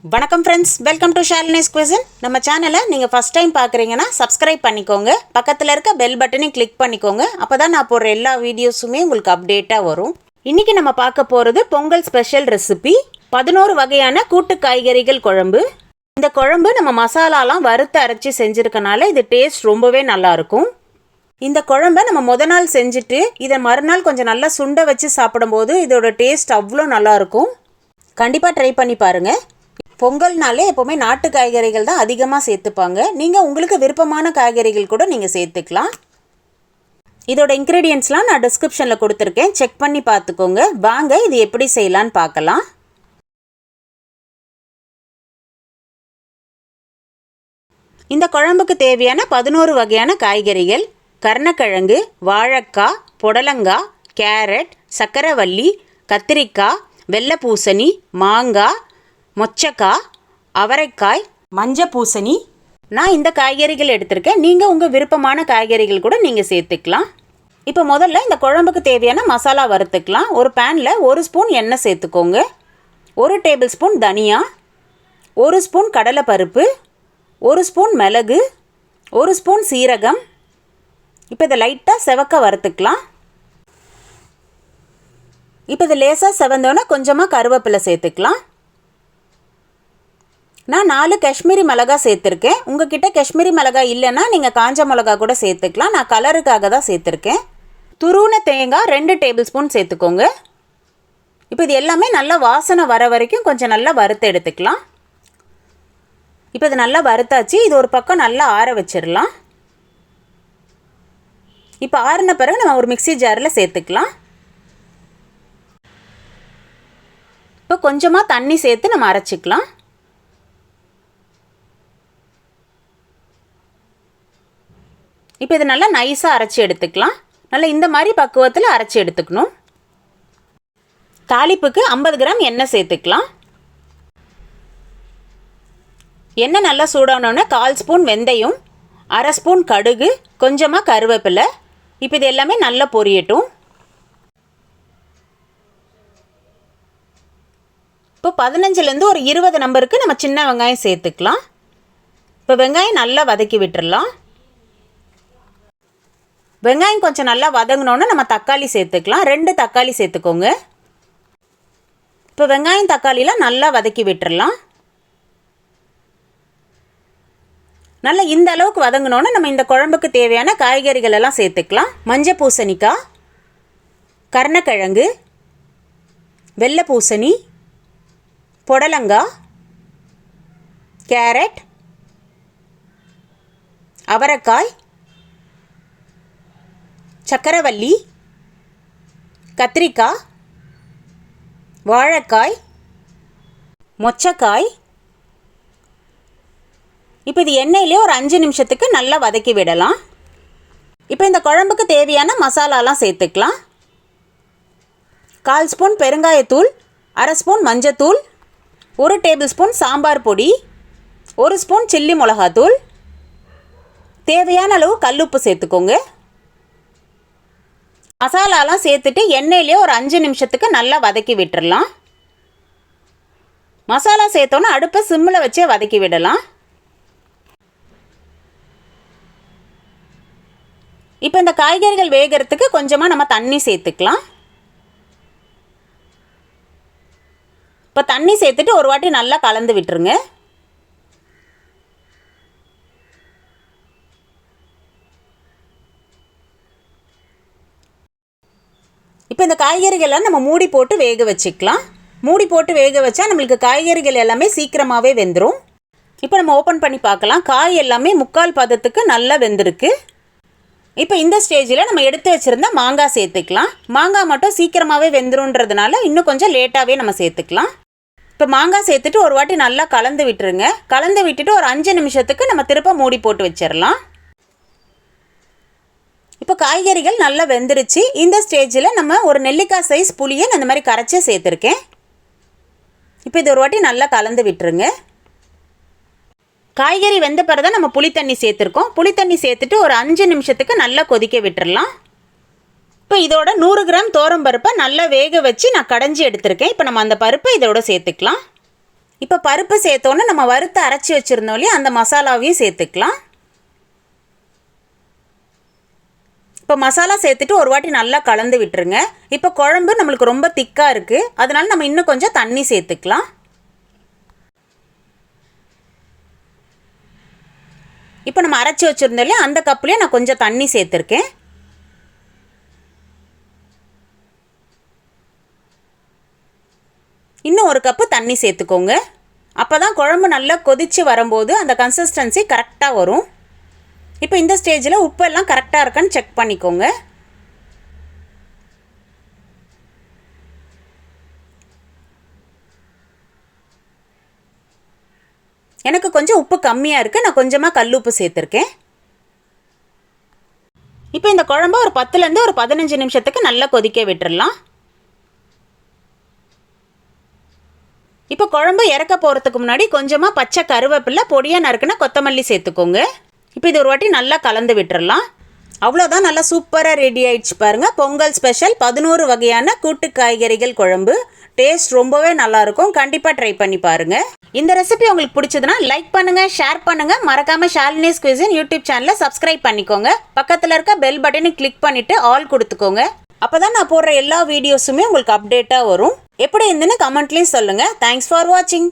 வணக்கம் friends, welcome to Shalini's cuisine. நம்ம சேனலை நீங்கள் ஃபஸ்ட் டைம் பார்க்குறீங்கன்னா சப்ஸ்கிரைப் பண்ணிக்கோங்க. பக்கத்தில் இருக்க பெல் பட்டனையும் கிளிக் பண்ணிக்கோங்க. அப்போ தான் நான் போடுற எல்லா வீடியோஸுமே உங்களுக்கு அப்டேட்டாக வரும். இன்றைக்கி நம்ம பார்க்க போகிறது பொங்கல் ஸ்பெஷல் ரெசிபி 11 வகையான கூட்டு காய்கறிகள் குழம்பு. இந்த குழம்பு நம்ம மசாலாலாம் வறுத்து அரைச்சி செஞ்சுருக்கனால இது டேஸ்ட் ரொம்பவே நல்லாயிருக்கும். இந்த குழம்பை நம்ம முத நாள் செஞ்சுட்டு இதை மறுநாள் கொஞ்சம் நல்லா சுண்ட வச்சு சாப்பிடும்போது இதோட டேஸ்ட் அவ்வளோ நல்லாயிருக்கும். கண்டிப்பாக ட்ரை பண்ணி பாருங்கள். பொங்கல்னாலே எப்போவுமே நாட்டு காய்கறிகள் தான் அதிகமாக சேர்த்துப்பாங்க. நீங்கள் உங்களுக்கு விருப்பமான காய்கறிகள் கூட நீங்கள் சேர்த்துக்கலாம். இதோட இன்க்ரீடியன்ட்ஸ்லாம் நான் டிஸ்கிரிப்ஷனில் கொடுத்துருக்கேன், செக் பண்ணி பார்த்துக்கோங்க. வாங்க இது எப்படி செய்யலான்னு பார்க்கலாம். இந்த குழம்புக்கு தேவையான 11 வகையான காய்கறிகள்: கருணக்கிழங்கு, வாழைக்காய், புடலங்காய், கேரட், சக்கரவள்ளி, கத்திரிக்காய், வெள்ளை பூசணி, மாங்காய், மொச்சக்காய், அவரைக்காய், மஞ்சள் பூசணி. நான் இந்த காய்கறிகள் எடுத்திருக்கேன். நீங்கள் உங்கள் விருப்பமான காய்கறிகள் கூட நீங்கள் சேர்த்துக்கலாம். இப்போ முதல்ல இந்த குழம்புக்கு தேவையான மசாலா வறுத்துக்கலாம். ஒரு பேனில் 1 ஸ்பூன் எண்ணெய் சேர்த்துக்கோங்க. 1 டேபிள் ஸ்பூன் தனியா, 1 ஸ்பூன் கடலைப்பருப்பு, 1 ஸ்பூன் மிளகு, 1 ஸ்பூன் சீரகம். இப்போ இதை லைட்டாக செவக்க வறுத்துக்கலாம். இப்போ இது லேசாக செவந்தோன்னே கொஞ்சமாக கருவேப்பிலை சேர்த்துக்கலாம். நான் 4 காஷ்மீரி மிளகாய் சேர்த்துருக்கேன். உங்ககிட்ட காஷ்மீரி மிளகாய் இல்லைன்னா நீங்கள் காஞ்ச மிளகா கூட சேர்த்துக்கலாம். நான் கலருக்காக தான் சேர்த்துருக்கேன். துருவின தேங்காய் 2 டேபிள் ஸ்பூன் சேர்த்துக்கோங்க. இப்போ இது எல்லாமே நல்லா வாசனை வர வரைக்கும் கொஞ்சம் நல்லா வறுத்து எடுத்துக்கலாம். இப்போ இது நல்லா வறுத்தாச்சு. இது ஒரு பக்கம் நல்லா ஆற வச்சிடலாம். இப்போ ஆறின பிறகு நம்ம ஒரு மிக்ஸி ஜாரில் சேர்த்துக்கலாம். இப்போ கொஞ்சமாக தண்ணி சேர்த்து நம்ம அரைச்சிக்கலாம். இப்போ இது நல்லா நைஸாக அரைச்சி எடுத்துக்கலாம். நல்லா இந்த மாதிரி பக்குவத்தில் அரைச்சி எடுத்துக்கணும். தாளிப்புக்கு 50 கிராம் எண்ணெய் சேர்த்துக்கலாம். எண்ணெய் நல்லா சூடானோன்னே 1/4 ஸ்பூன் வெந்தயம், 1/2 ஸ்பூன் கடுகு, கொஞ்சமாக கருவேப்பிலை. இப்போ இது எல்லாமே நல்லா பொரியட்டும். இப்போ 15லேருந்து ஒரு 20 நம்பருக்கு நம்ம சின்ன வெங்காயம் சேர்த்துக்கலாம். இப்போ வெங்காயம் நல்லா வதக்கி விட்டுடலாம். வெங்காயம் கொஞ்சம் நல்லா வதங்கினோன்னு நம்ம தக்காளி சேர்த்துக்கலாம். 2 தக்காளி சேர்த்துக்கோங்க. இப்போ வெங்காயம் தக்காளிலாம் நல்லா வதக்கி விட்டுடலாம். நல்லா இந்த அளவுக்கு வதங்கினோன்னு நம்ம இந்த குழம்புக்கு தேவையான காய்கறிகள் எல்லாம் சேர்த்துக்கலாம். மஞ்சள் பூசணிக்காய், கருணக்கிழங்கு, வெள்ளை பூசணி, புடலங்காய், கேரட், அவரைக்காய், சக்கரவள்ளி, கத்திரிக்காய், வாழைக்காய், மொச்சக்காய். இப்போ இது எண்ணெயிலே ஒரு 5 நிமிஷத்துக்கு நல்லா வதக்கி விடலாம். இப்போ இந்த குழம்புக்கு தேவையான மசாலாலாம் சேர்த்துக்கலாம். 1/4 ஸ்பூன் பெருங்காயத்தூள், 1/2 ஸ்பூன் மஞ்சத்தூள், 1 டேபிள் ஸ்பூன் சாம்பார் பொடி, 1 ஸ்பூன் சில்லி மிளகாத்தூள், தேவையான அளவு கல்லுப்பு சேர்த்துக்கோங்க. மசாலாலாம் சேர்த்துட்டு எண்ணெயிலே ஒரு 5 நிமிஷத்துக்கு நல்லா வதக்கி விட்டுடலாம். மசாலா சேர்த்தோன்னா அடுப்பை சிம்மில் வச்சே வதக்கி விடலாம். இப்போ இந்த காய்கறிகள் வேகிறதுக்கு கொஞ்சமாக நம்ம தண்ணி சேர்த்துக்கலாம். இப்போ தண்ணி சேர்த்துட்டு ஒரு வாட்டி நல்லா கலந்து விட்டுருங்க. இப்போ இந்த காய்கறிகள்லாம் நம்ம மூடி போட்டு வேக வச்சுக்கலாம். மூடி போட்டு வேக வச்சா நம்மளுக்கு காய்கறிகள் எல்லாமே சீக்கிரமாகவே வெந்துடும். இப்போ நம்ம ஓப்பன் பண்ணி பார்க்கலாம். காய் எல்லாமே 3/4 பதத்துக்கு நல்லா வெந்திருக்கு. இப்போ இந்த ஸ்டேஜில் நம்ம எடுத்து வச்சுருந்தா மாங்காய் சேர்த்துக்கலாம். மாங்காய் மட்டும் சீக்கிரமாகவே வெந்துருன்றதுனால இன்னும் கொஞ்சம் லேட்டாகவே நம்ம சேர்த்துக்கலாம். இப்போ மாங்காய் சேர்த்துட்டு ஒரு வாட்டி நல்லா கலந்து விட்டுருங்க. கலந்து விட்டுட்டு ஒரு 5 நிமிஷத்துக்கு நம்ம திரும்ப மூடி போட்டு வச்சிடலாம். இப்போ காய்கறிகள் நல்லா வெந்துருச்சு. இந்த ஸ்டேஜில் நம்ம ஒரு நெல்லிக்காய் சைஸ் புளியை அந்த மாதிரி கரைச்சி சேர்த்துருக்கேன். இப்போ இது ஒரு வாட்டி நல்லா கலந்து விட்டுருங்க. காய்கறி வெந்த பிறகு தான் நம்ம புளி தண்ணி சேர்த்துருக்கோம். புளி தண்ணி சேர்த்துட்டு ஒரு 5 நிமிஷத்துக்கு நல்லா கொதிக்க விட்டுடலாம். இப்போ இதோட 100 கிராம் தோரம் பருப்பை நல்லா வேக வச்சு நான் கடைஞ்சி எடுத்திருக்கேன். இப்போ நம்ம அந்த பருப்பை இதோட சேர்த்துக்கலாம். இப்போ பருப்பு சேர்த்தோன்னே நம்ம வறுத்து அரைச்சி வச்சுருந்தோம் இல்லையா, அந்த மசாலாவையும் சேர்த்துக்கலாம். இப்போ மசாலா சேர்த்துட்டு ஒரு வாட்டி நல்லா கலந்து விட்டுருங்க. இப்போ குழம்பு நம்மளுக்கு ரொம்ப திக்காக இருக்குது, அதனால நம்ம இன்னும் கொஞ்சம் தண்ணி சேர்த்துக்கலாம். இப்போ நம்ம அரைச்சி வச்சுருந்தோம் இல்லையா, அந்த கப்புலேயே நான் கொஞ்சம் தண்ணி சேர்த்துருக்கேன். இன்னும் ஒரு கப்பு தண்ணி சேர்த்துக்கோங்க. அப்போ தான் குழம்பு நல்லா கொதித்து வரும்போது அந்த கன்சிஸ்டன்சி கரெக்டாக வரும். இப்போ இந்த ஸ்டேஜில் உப்பெல்லாம் கரெக்டாக இருக்கான்னு செக் பண்ணிக்கோங்க. எனக்கு கொஞ்சம் உப்பு கம்மியாக இருக்குது, நான் கொஞ்சமாக கல்லுப்பு சேர்த்துருக்கேன். இப்போ இந்த குழம்பு ஒரு 10லேருந்து ஒரு 15 நிமிஷத்துக்கு நல்லா கொதிக்க விட்டுடலாம். இப்போ குழம்பு இறக்க போகிறதுக்கு முன்னாடி கொஞ்சமாக பச்சை கருவேப்பிலை பொடியாக நறுக்குன கொத்தமல்லி சேர்த்துக்கோங்க. இப்போ இது ஒரு வாட்டி நல்லா கலந்து விட்டுறலாம். அவ்வளோதான், நல்லா சூப்பராக ரெடி ஆயிடுச்சு பாருங்கள். பொங்கல் ஸ்பெஷல் 11 வகையான கூட்டு காய்கறிகள் குழம்பு. டேஸ்ட் ரொம்பவே நல்லாயிருக்கும், கண்டிப்பாக ட்ரை பண்ணி பாருங்கள். இந்த ரெசிபி உங்களுக்கு பிடிச்சதுன்னா லைக் பண்ணுங்கள், ஷேர் பண்ணுங்கள். மறக்காமல் ஷாலினிஸ் குயிசின் யூடியூப் சேனலை சப்ஸ்கிரைப் பண்ணிக்கோங்க. பக்கத்தில் இருக்க பெல் பட்டனை கிளிக் பண்ணிவிட்டு ஆல் கொடுத்துக்கோங்க. அப்போ தான் நான் போடுற எல்லா வீடியோஸுமே உங்களுக்கு அப்டேட்டாக வரும். எப்படி இருந்துன்னு கமெண்ட்லேயும் சொல்லுங்கள். தேங்க்ஸ் ஃபார் வாட்சிங்.